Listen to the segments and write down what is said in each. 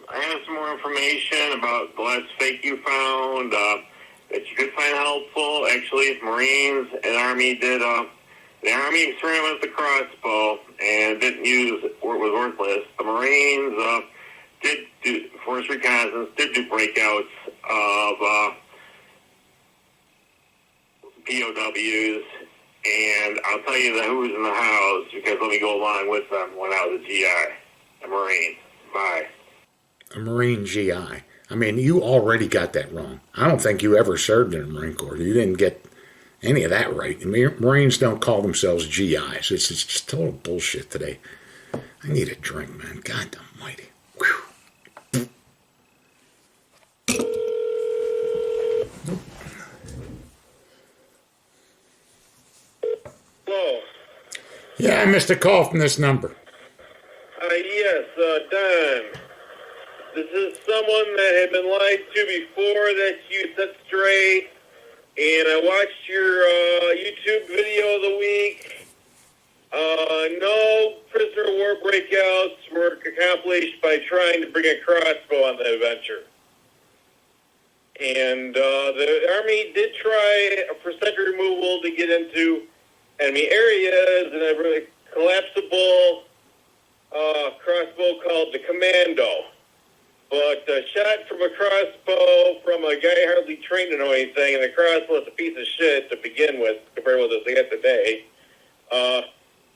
I have some more information about the last fake you found that you could find helpful. Actually, Marines and Army did. The Army experimented with the crossbow and didn't use it where it was worthless. The Marines did do force reconnaissance, did do breakouts of POWs, and I'll tell you who's in the house because let me go along with them when I was a GI, a Marine. Bye. A Marine GI. I mean, you already got that wrong. I don't think you ever served in the Marine Corps. You didn't get any of that right. Marines don't call themselves GIs. It's just total bullshit today. I need a drink, man. God almighty. Whew. Hello. Yeah, I missed a call from this number. Yes, Don. This is someone that had been lied to before that you set straight, and I watched your YouTube video of the week. No prisoner of war breakouts were accomplished by trying to bring a crossbow on the adventure. And the Army did try a percent removal to get into enemy areas and a really collapsible crossbow called the Commando. But a shot from a crossbow from a guy hardly trained to know anything, and the crossbow is a piece of shit to begin with, compared with what they got today,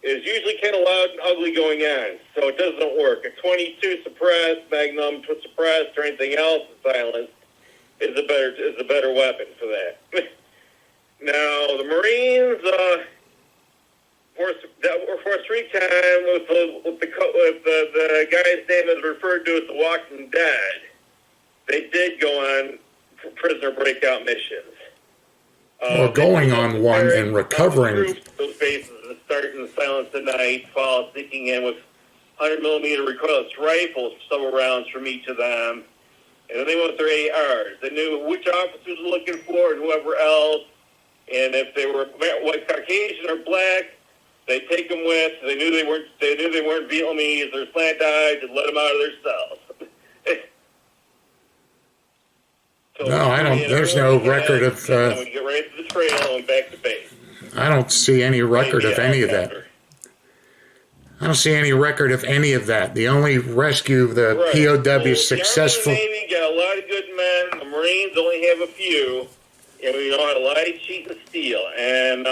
is usually kind of loud and ugly going on. So it doesn't work. A 22 suppressed, Magnum suppressed, or anything else silenced is a better weapon for that. Now, the Marines... Force Recon with the guy's name is referred to as the Walking Dead. They did go on prisoner breakout missions. Or going on one and recovering. Those bases and starting to silence the night, fall, sneaking in with 100mm recoilless rifles, several rounds from each of them. And then they went with their ARs. They knew which officers were looking for and whoever else. And if they were white, Caucasian, or black, they take them with. They knew they weren't Vietnamese. They're slant-eyed and let them out of their cells. So no, I don't. There's no record of. We get right to the trail and back to base. I don't see any record of any of that. I don't see any record of any of that. The only rescue of the POW successful. The Army and the Navy got a lot of good men. The Marines only have a few, and we know how to lie, cheat, and steal. And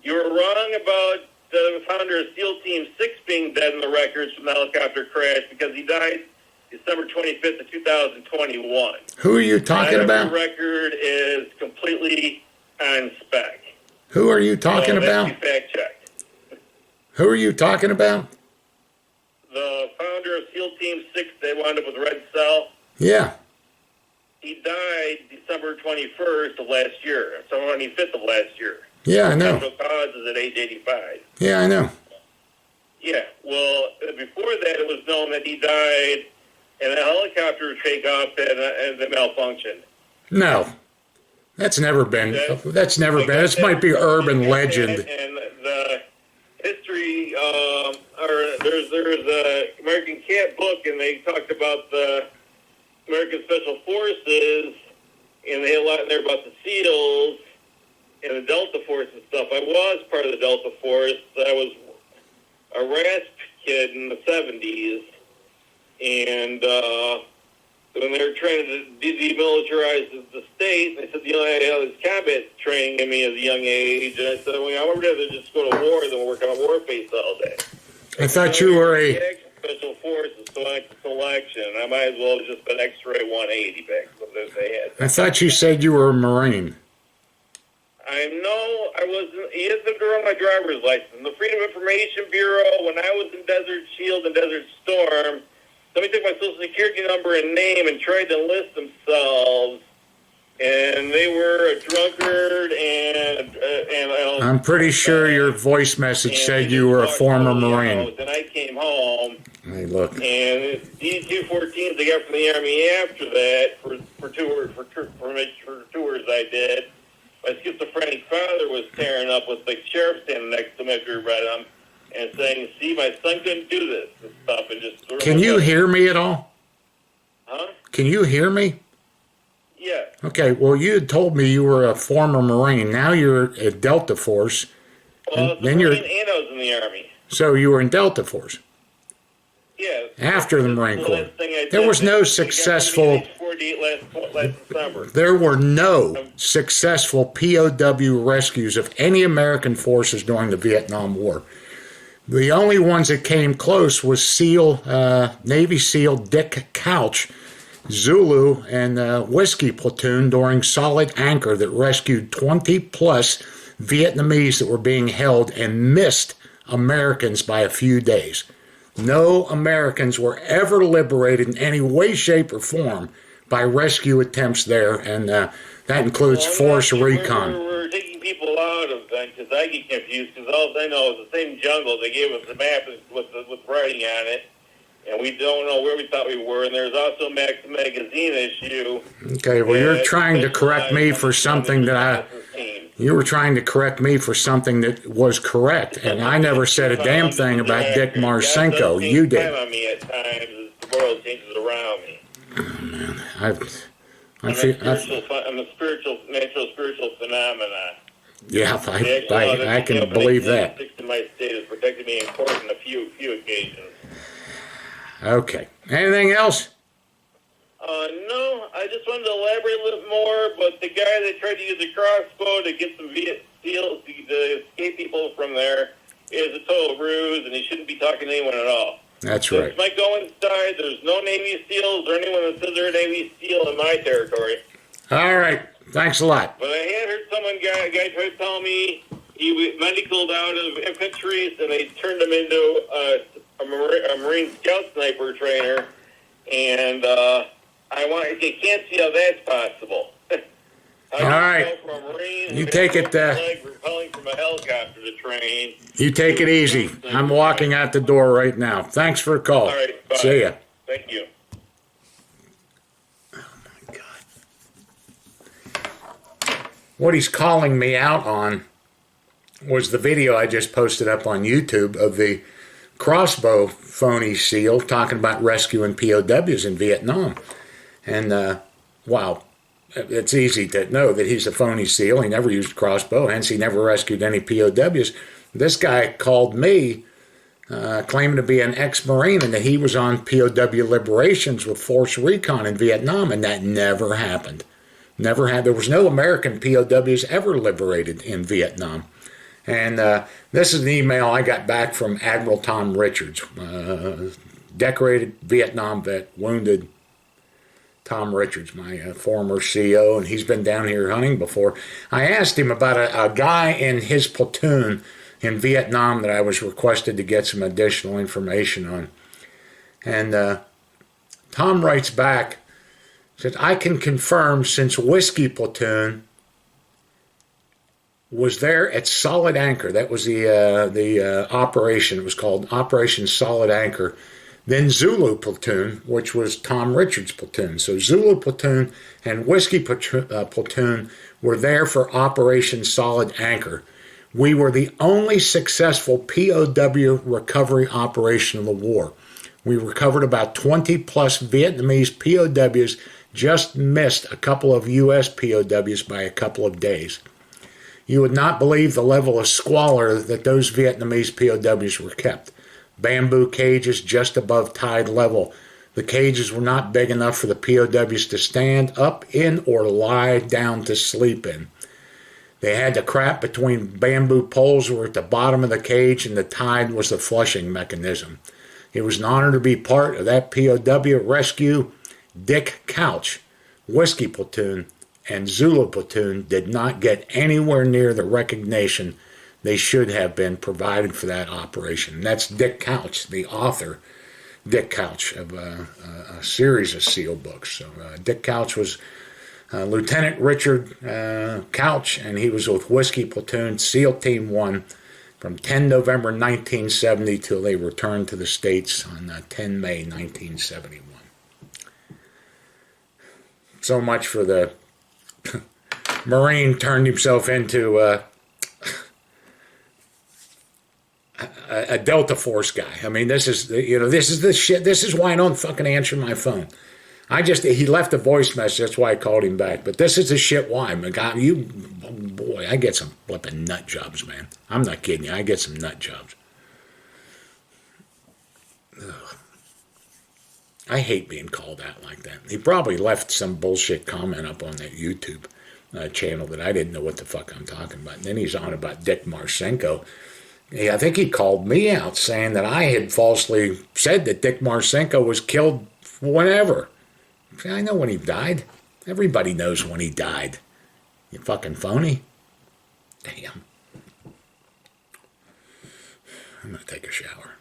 you were wrong about the founder of SEAL Team 6 being dead in the records from the helicopter crash because he died December 25th of 2021. Who are you talking about? The record is completely on spec. Who are you talking about? Fact checked. Who are you talking about? The founder of SEAL Team 6 that wound up with Red Cell. Yeah. He died December 21st of last year, so 25th of last year. Yeah, I know. Natural causes at age 85. Yeah, I know. Yeah, well, before that, it was known that he died in a helicopter takeoff and the malfunction. No, that's never been. That's never been. This might be urban legend. And the history, there's a American Cat book, and they talked about the American Special Forces, and they had a lot in there about the SEALs and the Delta Force and stuff. I was part of the Delta Force. I was a RASP kid in the 70s, and when they were trying to demilitarize the state, they said, I had this combat training in me at a young age, and I said, well, I would rather just go to war than work on a war base all day. I thought you were a... Special Forces selection. I might as well have just been X-ray 180 back when they had. I thought you said you were a Marine. I wasn't. He isn't on my driver's license. The Freedom Information Bureau, when I was in Desert Shield and Desert Storm, somebody took my Social Security number and name and tried to enlist themselves, and they were a drunkard and I'm pretty sure your voice message said you were a former Marine. And I came home. Hey, look. And these 214s I got from the Army after that for tours I did. My schizophrenic father was tearing up with the sheriff standing next to me after he read them and saying, see, my son couldn't do this and stuff. And just Can you hear me at all? Can you hear me? Yeah. Okay, well, you had told me you were a former Marine. Now you're at Delta Force. Well, I was a then Marine and I was in the Army. So you were in Delta Force Yeah. after the Marine That's Corps. last thing I There did. was no I got successful. to be age 48 last December. There were no successful POW rescues of any American forces during the Vietnam War. The only ones that came close was Navy SEAL Dick Couch, Zulu, and Whiskey Platoon during Solid Anchor that rescued 20-plus Vietnamese that were being held and missed Americans by a few days. No Americans were ever liberated in any way, shape, or form by rescue attempts there, and that includes Force Recon. We're taking people out of that because I get confused because all I know is the same jungle. They gave us the map with writing on it, and we don't know where we thought we were. And there's also Max Magazine issue. Okay, well, you're trying to correct me for something that you were trying to correct me for something that was correct, and I never said a damn thing about Dick Marcinko. You did. On me at times as the world changes around me. Oh, man, I'm a natural spiritual phenomena. Yeah, I can believe that. In my state has protected me in court on a few occasions. Okay. Anything else? No, I just wanted to elaborate a little more, but the guy that tried to use a crossbow to get some Viet SEALs to escape people from there is a total ruse, and he shouldn't be talking to anyone at all. That's right. It's Mike Owen's side. There's no Navy SEALs or anyone that says they're a Navy SEAL in my territory. All right. Thanks a lot. But I had heard a guy try to tell me he was medicaled out of infantry, and they turned him into a Marine Scout sniper trainer, and I can't see how that's possible. All right. You take it. Repelling from a helicopter to train. You take it easy. I'm walking out the door right now. Thanks for the call. All right. Bye. See ya. Thank you. Oh my God. What he's calling me out on was the video I just posted up on YouTube of the crossbow phony SEAL talking about rescuing POWs in Vietnam. And, wow, it's easy to know that he's a phony SEAL. He never used a crossbow, hence he never rescued any POWs. This guy called me claiming to be an ex-Marine and that he was on POW liberations with Force Recon in Vietnam, and that never happened. Never had. There was no American POWs ever liberated in Vietnam. And this is an email I got back from Admiral Tom Richards, decorated Vietnam vet, wounded Tom Richards, my former CO, and he's been down here hunting before. I asked him about a guy in his platoon in Vietnam that I was requested to get some additional information on. And Tom writes back, says, I can confirm since Whiskey Platoon was there at Solid Anchor. That was the operation. It was called Operation Solid Anchor. Then Zulu Platoon, which was Tom Richards' platoon. So Zulu Platoon and Whiskey Platoon were there for Operation Solid Anchor. We were the only successful POW recovery operation of the war. We recovered about 20-plus Vietnamese POWs, just missed a couple of U.S. POWs by a couple of days. You would not believe the level of squalor that those Vietnamese POWs were kept. Bamboo cages just above tide level. The cages were not big enough for the POWs to stand up in or lie down to sleep in. They had to crap between bamboo poles that were at the bottom of the cage, and the tide was the flushing mechanism. It was an honor to be part of that POW rescue. Dick Couch, Whiskey Platoon, and Zulu Platoon did not get anywhere near the recognition they should have been provided for that operation. And that's Dick Couch, the author, Dick Couch, of a series of SEAL books. So Dick Couch was Lieutenant Richard Couch, and he was with Whiskey Platoon, SEAL Team 1, from 10 November 1970 till they returned to the States on 10 May 1971. So much for the Marine turned himself into a Delta Force guy. I mean, this is the shit. This is why I don't fucking answer my phone. He left a voice message. That's why I called him back. But this is the shit why. God, boy, I get some flipping nut jobs, man. I'm not kidding you. I get some nut jobs. Ugh. I hate being called out like that. He probably left some bullshit comment up on that YouTube channel that I didn't know what the fuck I'm talking about. And then he's on about Dick Marcinko. Yeah, I think he called me out saying that I had falsely said that Dick Marcinko was killed whenever. I know when he died. Everybody knows when he died. You fucking phony. Damn. I'm going to take a shower.